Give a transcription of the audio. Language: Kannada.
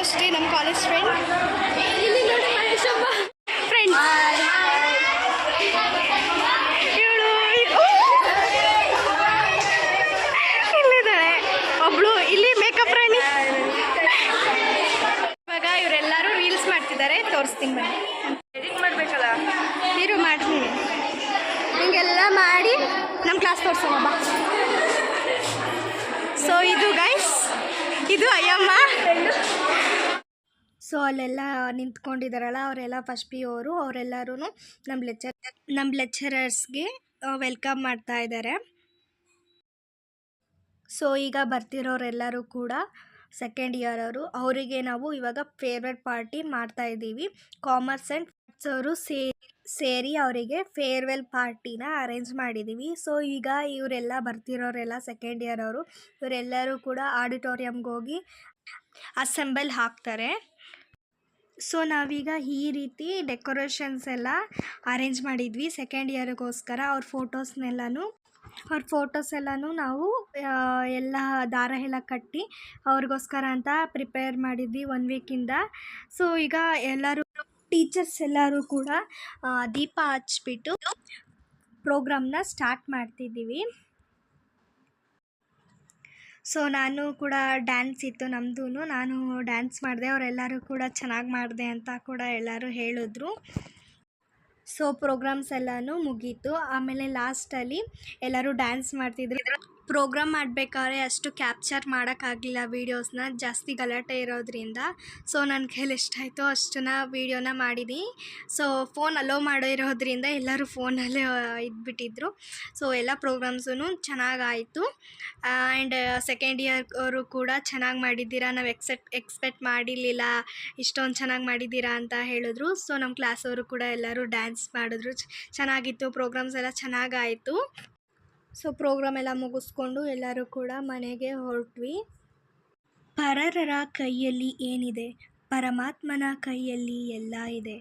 ಮೋಸ್ಟ್ಲಿ ನಮ್ಮ ಕಾಲೇಜ್ ಫ್ರೆಂಡ್. ಇಲ್ಲಿ ನೋಡಿ ಮಹೇಶಮ್ಮ ಫ್ರೆಂಡ್ಸ್. ಇವಳು ಇಲ್ಲಿದ್ದಾಳೆ ಒಬ್ಳು ಇಲ್ಲಿ ಮೇಕಪ್ ರಾಣಿ. ಇವಾಗ ಇವರೆಲ್ಲರೂ ರೀಲ್ಸ್ ಮಾಡ್ತಿದ್ದಾರೆ, ತೋರಿಸ್ತೀನಿ ಬನ್ನಿ. ಎಡಿಟ್ ಮಾಡಬೇಕಲ್ಲ, ನೀರು ಮಾಡ್ತೀನಿ. ಹಿಂಗೆಲ್ಲ ಮಾಡಿ ನಮ್ಮ ಕ್ಲಾಸ್ ತೋರಿಸೋಣ ಬಾ. ಸೊ ಇದು ಗೈಸ್, ಇದು ಅಯ್ಯಮ್ಮ. ಸೊ ಅಲ್ಲೆಲ್ಲ ನಿಂತ್ಕೊಂಡಿದ್ದಾರಲ್ಲ ಅವರೆಲ್ಲ ಫಸ್ಟ್ ಪಿ ಅವರು, ಅವರೆಲ್ಲರೂ ನಮ್ಮ ಲೆಕ್ಚರರ್ಸ್ಗೆ ವೆಲ್ಕಮ್ ಮಾಡ್ತಾ ಇದ್ದಾರೆ. ಸೊ ಈಗ ಬರ್ತಿರೋರೆಲ್ಲರೂ ಕೂಡ ಸೆಕೆಂಡ್ ಇಯರ್ ಅವರಿಗೆ ನಾವು ಇವಾಗ ಫೇರ್ವೆಲ್ ಪಾರ್ಟಿ ಮಾಡ್ತಾ ಇದ್ದೀವಿ. ಕಾಮರ್ಸ್ ಆ್ಯಂಡ್ ಆರ್ಟ್ಸ್ ಅವರು ಸೇರಿ ಅವರಿಗೆ ಫೇರ್ವೆಲ್ ಪಾರ್ಟಿನ ಅರೇಂಜ್ ಮಾಡಿದ್ದೀವಿ. ಸೊ ಈಗ ಇವರೆಲ್ಲ ಬರ್ತಿರೋರೆಲ್ಲ ಸೆಕೆಂಡ್ ಇಯರ್ ಇವರೆಲ್ಲರೂ ಕೂಡ ಆಡಿಟೋರಿಯಮ್ಗೆ ಹೋಗಿ ಅಸೆಂಬಲ್ ಹಾಕ್ತಾರೆ. ಸೊ ನಾವೀಗ ಈ ರೀತಿ ಡೆಕೋರೇಷನ್ಸ್ ಎಲ್ಲ ಅರೇಂಜ್ ಮಾಡಿದ್ವಿ ಸೆಕೆಂಡ್ ಇಯರ್ಗೋಸ್ಕರ. ಅವ್ರ ಫೋಟೋಸ್ ಎಲ್ಲನೂ ನಾವು ಎಲ್ಲ ದಾರ ಎಲ್ಲ ಕಟ್ಟಿ ಅವ್ರಿಗೋಸ್ಕರ ಅಂತ ಪ್ರಿಪೇರ್ ಮಾಡಿದ್ವಿ 1 ವೀಕಿಂದ. ಸೊ ಈಗ ಎಲ್ಲರೂ ಟೀಚರ್ಸ್ ಎಲ್ಲರೂ ಕೂಡ ದೀಪ ಹಚ್ಬಿಟ್ಟು ಪ್ರೋಗ್ರಾಮ್ನ ಸ್ಟಾರ್ಟ್ ಮಾಡ್ತಿದ್ದೀವಿ. ಸೊ ನಾನು ಕೂಡ ಡ್ಯಾನ್ಸ್ ಇತ್ತು ನಮ್ಮದು, ನಾನು ಡ್ಯಾನ್ಸ್ ಮಾಡಿದೆ. ಅವರೆಲ್ಲರೂ ಕೂಡ ಚೆನ್ನಾಗಿ ಮಾಡಿದೆ ಅಂತ ಕೂಡ ಎಲ್ಲರೂ ಹೇಳಿದ್ರು. ಸೊ ಪ್ರೋಗ್ರಾಮ್ಸ್ ಎಲ್ಲನೂ ಮುಗೀತು. ಆಮೇಲೆ ಲಾಸ್ಟಲ್ಲಿ ಎಲ್ಲರೂ ಡ್ಯಾನ್ಸ್ ಮಾಡ್ತಿದ್ರು. ಪ್ರೋಗ್ರಾಮ್ ಮಾಡಬೇಕಾದ್ರೆ ಅಷ್ಟು ಕ್ಯಾಪ್ಚರ್ ಮಾಡೋಕ್ಕಾಗಲಿಲ್ಲ ವೀಡಿಯೋಸ್ನ, ಜಾಸ್ತಿ ಗಲಾಟೆ ಇರೋದ್ರಿಂದ. ಸೊ ನನ್ನ ಕೈಲಿ ಎಷ್ಟಾಯಿತೋ ಅಷ್ಟನ್ನು ವೀಡಿಯೋನ ಮಾಡಿದ್ದೀನಿ. ಸೊ ಫೋನ್ ಅಲೋ ಮಾಡಿರೋದ್ರಿಂದ ಎಲ್ಲರೂ ಫೋನಲ್ಲೇ ಇದ್ಬಿಟ್ಟಿದ್ರು. ಸೊ ಎಲ್ಲ ಪ್ರೋಗ್ರಾಮ್ಸೂ ಚೆನ್ನಾಗಾಯಿತು. ಆ್ಯಂಡ್ ಸೆಕೆಂಡ್ ಇಯರ್ ಅವರು ಕೂಡ ಚೆನ್ನಾಗಿ ಮಾಡಿದ್ದೀರಾ, ನಾವು ಎಕ್ಸ್ಪೆಕ್ಟ್ ಮಾಡಿರಲಿಲ್ಲ ಇಷ್ಟೊಂದು ಚೆನ್ನಾಗಿ ಮಾಡಿದ್ದೀರಾ ಅಂತ ಹೇಳಿದ್ರು. ಸೊ ನಮ್ಮ ಕ್ಲಾಸವರು ಕೂಡ ಎಲ್ಲರೂ ಡ್ಯಾನ್ಸ್ ಮಾಡಿದ್ರು, ಚೆನ್ನಾಗಿತ್ತು. ಪ್ರೋಗ್ರಾಮ್ಸ್ ಎಲ್ಲ ಚೆನ್ನಾಗಾಯಿತು. ಸೊ ಪ್ರೋಗ್ರಾಮ್ ಎಲ್ಲ ಮುಗಿಸ್ಕೊಂಡು ಎಲ್ಲರೂ ಕೂಡ ಮನೆಗೆ ಹೊರಟ್ವಿ. ಪರರ ಕೈಯಲ್ಲಿ ಏನಿದೆ, ಪರಮಾತ್ಮನ ಕೈಯಲ್ಲಿ ಎಲ್ಲ ಇದೆ.